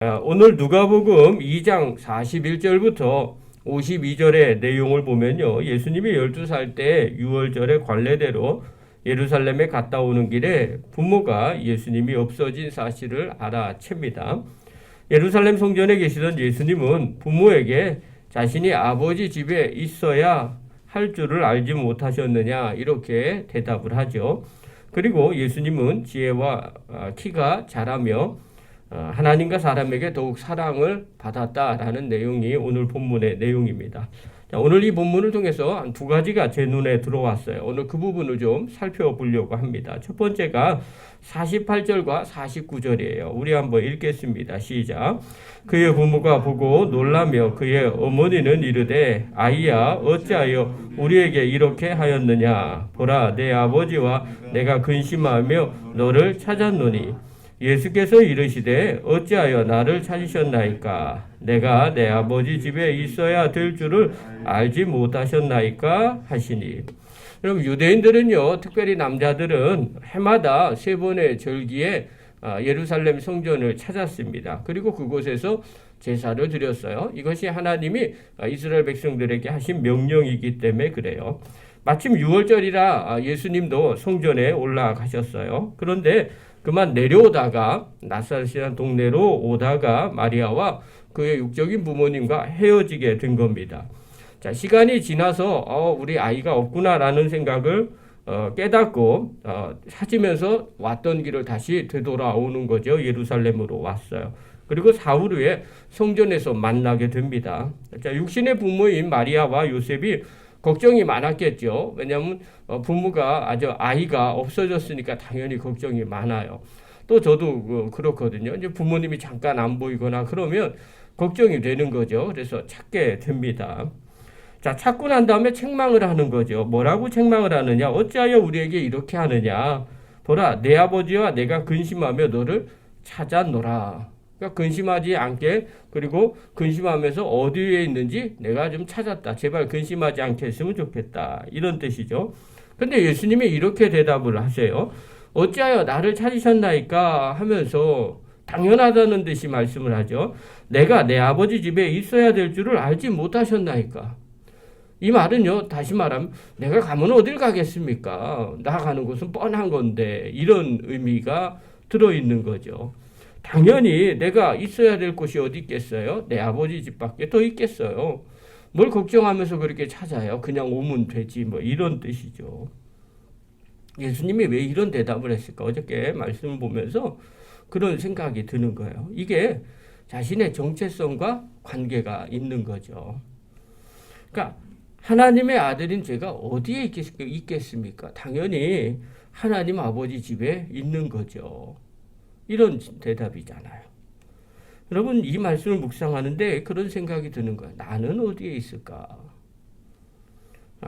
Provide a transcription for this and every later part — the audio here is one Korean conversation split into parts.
오늘 누가복음 2장 41절부터 52절의 내용을 보면요. 예수님이 12살 때 6월절에 관례대로 예루살렘에 갔다 오는 길에 부모가 예수님이 없어진 사실을 알아챕니다. 예루살렘 성전에 계시던 예수님은 부모에게 자신이 아버지 집에 있어야 할 줄을 알지 못하셨느냐 이렇게 대답을 하죠. 그리고 예수님은 지혜와 키가 자라며 하나님과 사람에게 더욱 사랑을 받았다라는 내용이 오늘 본문의 내용입니다. 자, 오늘 이 본문을 통해서 한 두 가지가 제 눈에 들어왔어요. 오늘 그 부분을 좀 살펴보려고 합니다. 첫 번째가 48절과 49절이에요. 우리 한번 읽겠습니다. 시작. 그의 부모가 보고 놀라며 그의 어머니는 이르되 아이야 어찌하여 우리에게 이렇게 하였느냐 보라 내 아버지와 내가 근심하며 너를 찾았노니 예수께서 이르시되 어찌하여 나를 찾으셨나이까 내가 내 아버지 집에 있어야 될 줄을 알지 못하셨나이까 하시니. 그럼 유대인들은요, 특별히 남자들은 해마다 세 번의 절기에 예루살렘 성전을 찾았습니다. 그리고 그곳에서 제사를 드렸어요. 이것이 하나님이 이스라엘 백성들에게 하신 명령이기 때문에 그래요. 마침 6월절이라 예수님도 성전에 올라가셨어요. 그런데 그만 내려오다가 나사렛이라는 동네로 오다가 마리아와 그의 육적인 부모님과 헤어지게 된 겁니다. 자, 시간이 지나서 우리 아이가 없구나라는 생각을 깨닫고 찾으면서 왔던 길을 다시 되돌아오는 거죠. 예루살렘으로 왔어요. 그리고 사흘 후에 성전에서 만나게 됩니다. 자, 육신의 부모인 마리아와 요셉이 걱정이 많았겠죠. 왜냐하면 부모가 아이가 없어졌으니까 당연히 걱정이 많아요. 또 저도 그렇거든요. 이제 부모님이 잠깐 안 보이거나 그러면 걱정이 되는 거죠. 그래서 찾게 됩니다. 자, 찾고 난 다음에 책망을 하는 거죠. 뭐라고 책망을 하느냐? 어찌하여 우리에게 이렇게 하느냐? 보라, 내 아버지와 내가 근심하며 너를 찾았노라. 그러니까 근심하지 않게, 그리고 근심하면서 어디에 있는지 내가 좀 찾았다. 제발 근심하지 않게 했으면 좋겠다. 이런 뜻이죠. 근데 예수님이 이렇게 대답을 하세요. 어찌하여 나를 찾으셨나이까 하면서 당연하다는 듯이 말씀을 하죠. 내가 내 아버지 집에 있어야 될 줄을 알지 못하셨나이까. 이 말은요, 다시 말하면 내가 가면 어딜 가겠습니까? 나가는 곳은 뻔한 건데 이런 의미가 들어있는 거죠. 당연히 내가 있어야 될 곳이 어디 있겠어요? 내 아버지 집밖에 더 있겠어요. 뭘 걱정하면서 그렇게 찾아요? 그냥 오면 되지 뭐 이런 뜻이죠. 예수님이 왜 이런 대답을 했을까? 어저께 말씀을 보면서 그런 생각이 드는 거예요. 이게 자신의 정체성과 관계가 있는 거죠. 그러니까 하나님의 아들인 제가 어디에 있겠습니까? 당연히 하나님 아버지 집에 있는 거죠. 이런 대답이잖아요. 여러분 이 말씀을 묵상하는데 그런 생각이 드는 거예요. 나는 어디에 있을까?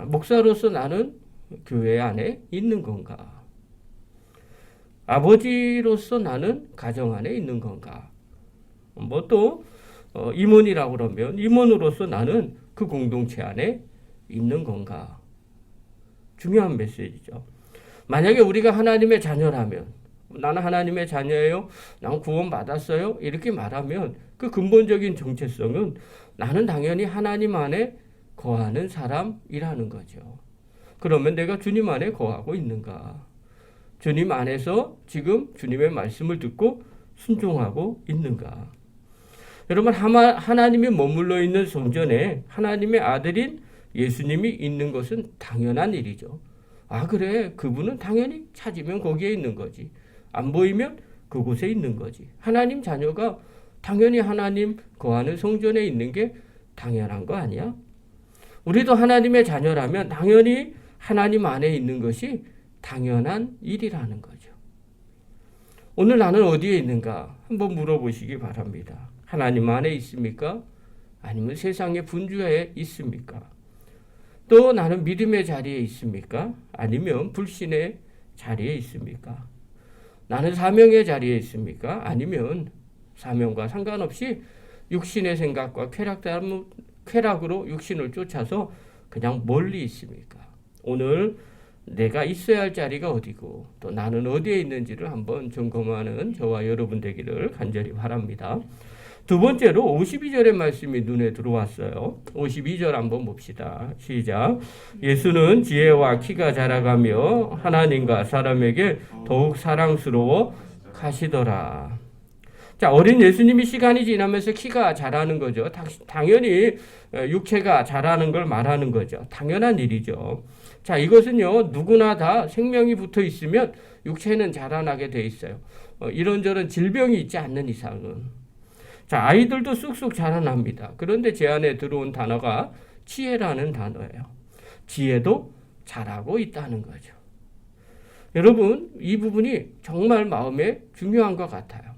목사로서 나는 교회 안에 있는 건가? 아버지로서 나는 가정 안에 있는 건가? 뭐 또 임원이라고 그러면 임원으로서 나는 그 공동체 안에 있는 건가? 중요한 메시지죠. 만약에 우리가 하나님의 자녀라면 나는 하나님의 자녀예요. 난 구원 받았어요. 이렇게 말하면 그 근본적인 정체성은 나는 당연히 하나님 안에 거하는 사람이라는 거죠. 그러면 내가 주님 안에 거하고 있는가? 주님 안에서 지금 주님의 말씀을 듣고 순종하고 있는가? 여러분 하나님이 머물러 있는 성전에 하나님의 아들인 예수님이 있는 것은 당연한 일이죠. 아 그래 그분은 당연히 찾으면 거기에 있는 거지. 안 보이면 그곳에 있는 거지. 하나님 자녀가 당연히 하나님 거하는 성전에 있는 게 당연한 거 아니야? 우리도 하나님의 자녀라면 당연히 하나님 안에 있는 것이 당연한 일이라는 거죠. 오늘 나는 어디에 있는가? 한번 물어보시기 바랍니다. 하나님 안에 있습니까? 아니면 세상의 분주에 있습니까? 또 나는 믿음의 자리에 있습니까? 아니면 불신의 자리에 있습니까? 나는 사명의 자리에 있습니까? 아니면 사명과 상관없이 육신의 생각과 쾌락으로 육신을 쫓아서 그냥 멀리 있습니까? 오늘 내가 있어야 할 자리가 어디고 또 나는 어디에 있는지를 한번 점검하는 저와 여러분 되기를 간절히 바랍니다. 두 번째로 52절의 말씀이 눈에 들어왔어요. 52절 한번 봅시다. 시작. 예수는 지혜와 키가 자라가며 하나님과 사람에게 더욱 사랑스러워 가시더라. 자, 어린 예수님이 시간이 지나면서 키가 자라는 거죠. 당연히 육체가 자라는 걸 말하는 거죠. 당연한 일이죠. 자, 이것은요, 누구나 다 생명이 붙어 있으면 육체는 자라나게 돼 있어요. 이런저런 질병이 있지 않는 이상은. 자, 아이들도 쑥쑥 자라납니다. 그런데 제 안에 들어온 단어가 지혜라는 단어예요. 지혜도 자라고 있다는 거죠. 여러분, 이 부분이 정말 마음에 중요한 것 같아요.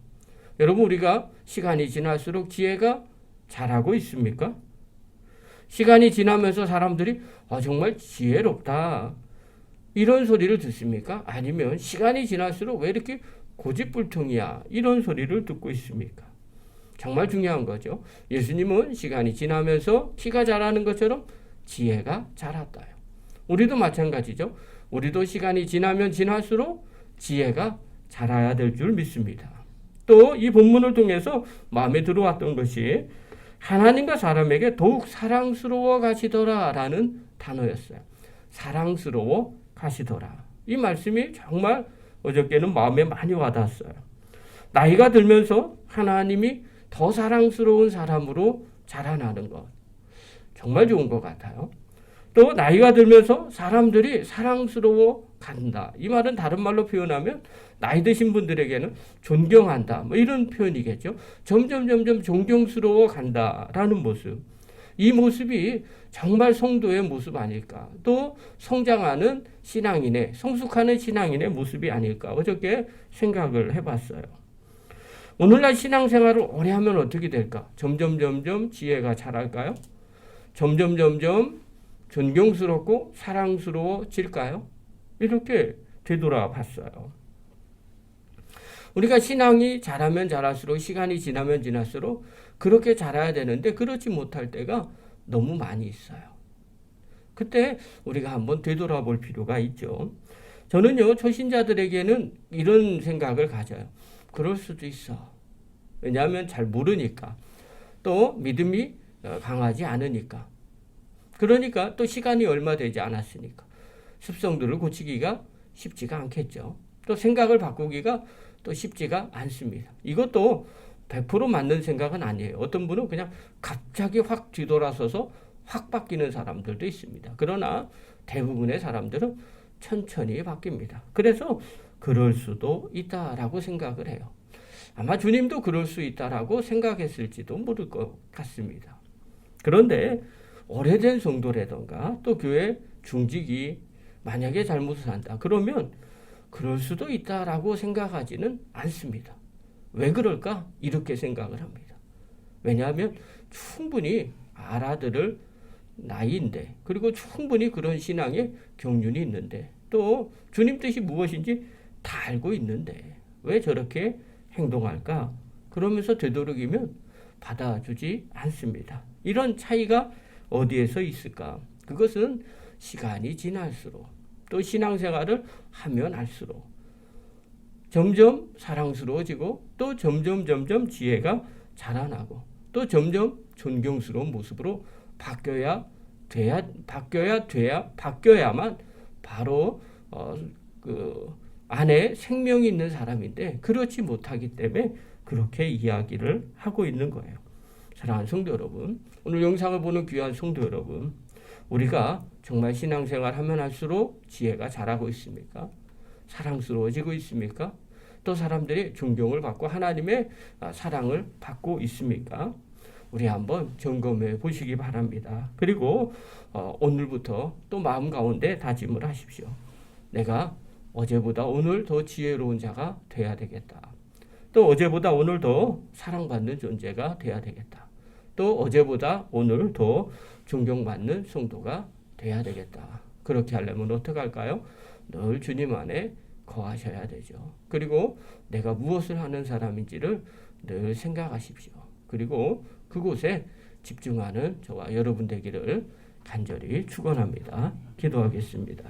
여러분, 우리가 시간이 지날수록 지혜가 자라고 있습니까? 시간이 지나면서 사람들이 정말 지혜롭다, 이런 소리를 듣습니까? 아니면 시간이 지날수록 왜 이렇게 고집불통이야, 이런 소리를 듣고 있습니까? 정말 중요한 거죠. 예수님은 시간이 지나면서 키가 자라는 것처럼 지혜가 자랐다요. 우리도 마찬가지죠. 우리도 시간이 지나면 지날수록 지혜가 자라야 될 줄 믿습니다. 또 이 본문을 통해서 마음에 들어왔던 것이 하나님과 사람에게 더욱 사랑스러워 가시더라 라는 단어였어요. 사랑스러워 가시더라. 이 말씀이 정말 어저께는 마음에 많이 와닿았어요. 나이가 들면서 하나님이 더 사랑스러운 사람으로 자라나는 것, 정말 좋은 것 같아요. 또 나이가 들면서 사람들이 사랑스러워 간다. 이 말은 다른 말로 표현하면 나이 드신 분들에게는 존경한다, 뭐 이런 표현이겠죠. 점점 존경스러워 간다라는 모습. 이 모습이 정말 성도의 모습 아닐까. 또 성장하는 신앙인의, 성숙하는 신앙인의 모습이 아닐까. 어저께 생각을 해봤어요. 오늘날 신앙생활을 오래 하면 어떻게 될까? 점점 지혜가 자랄까요? 점점 존경스럽고 사랑스러워질까요? 이렇게 되돌아봤어요. 우리가 신앙이 자라면 자랄수록, 시간이 지나면 지날수록 그렇게 자라야 되는데 그렇지 못할 때가 너무 많이 있어요. 그때 우리가 한번 되돌아볼 필요가 있죠. 저는요, 초신자들에게는 이런 생각을 가져요. 그럴 수도 있어. 왜냐하면 잘 모르니까. 또 믿음이 강하지 않으니까. 그러니까 또 시간이 얼마 되지 않았으니까. 습성들을 고치기가 쉽지가 않겠죠. 또 생각을 바꾸기가 또 쉽지가 않습니다. 이것도 100% 맞는 생각은 아니에요. 어떤 분은 그냥 갑자기 확 뒤돌아서서 확 바뀌는 사람들도 있습니다. 그러나 대부분의 사람들은 천천히 바뀝니다. 그래서 그럴 수도 있다라고 생각을 해요. 아마 주님도 그럴 수 있다라고 생각했을지도 모를 것 같습니다. 그런데 오래된 성도라던가 또 교회 중직이 만약에 잘못을 한다, 그러면 그럴 수도 있다라고 생각하지는 않습니다. 왜 그럴까? 이렇게 생각을 합니다. 왜냐하면 충분히 알아들을 나이인데, 그리고 충분히 그런 신앙의 경륜이 있는데, 또 주님 뜻이 무엇인지 다 알고 있는데 왜 저렇게 행동할까? 그러면서 되도록이면 받아주지 않습니다. 이런 차이가 어디에서 있을까? 그것은 시간이 지날수록, 또 신앙생활을 하면 할수록 점점 사랑스러워지고, 또 점점 지혜가 자라나고, 또 점점 존경스러운 모습으로 바뀌어야만 바로 그 안에 생명이 있는 사람인데, 그렇지 못하기 때문에 그렇게 이야기를 하고 있는 거예요. 사랑하는 성도 여러분, 오늘 영상을 보는 귀한 성도 여러분, 우리가 정말 신앙생활 하면 할수록 지혜가 자라고 있습니까? 사랑스러워지고 있습니까? 또 사람들이 존경을 받고 하나님의 사랑을 받고 있습니까? 우리 한번 점검해 보시기 바랍니다. 그리고 오늘부터 또 마음 가운데 다짐을 하십시오. 내가 어제보다 오늘 더 지혜로운 자가 돼야 되겠다. 또 어제보다 오늘 더 사랑받는 존재가 돼야 되겠다. 또 어제보다 오늘 더 존경받는 성도가 돼야 되겠다. 그렇게 하려면 어떻게 할까요? 늘 주님 안에 거하셔야 되죠. 그리고 내가 무엇을 하는 사람인지를 늘 생각하십시오. 그리고 그곳에 집중하는 저와 여러분 되기를 간절히 축원합니다. 기도하겠습니다.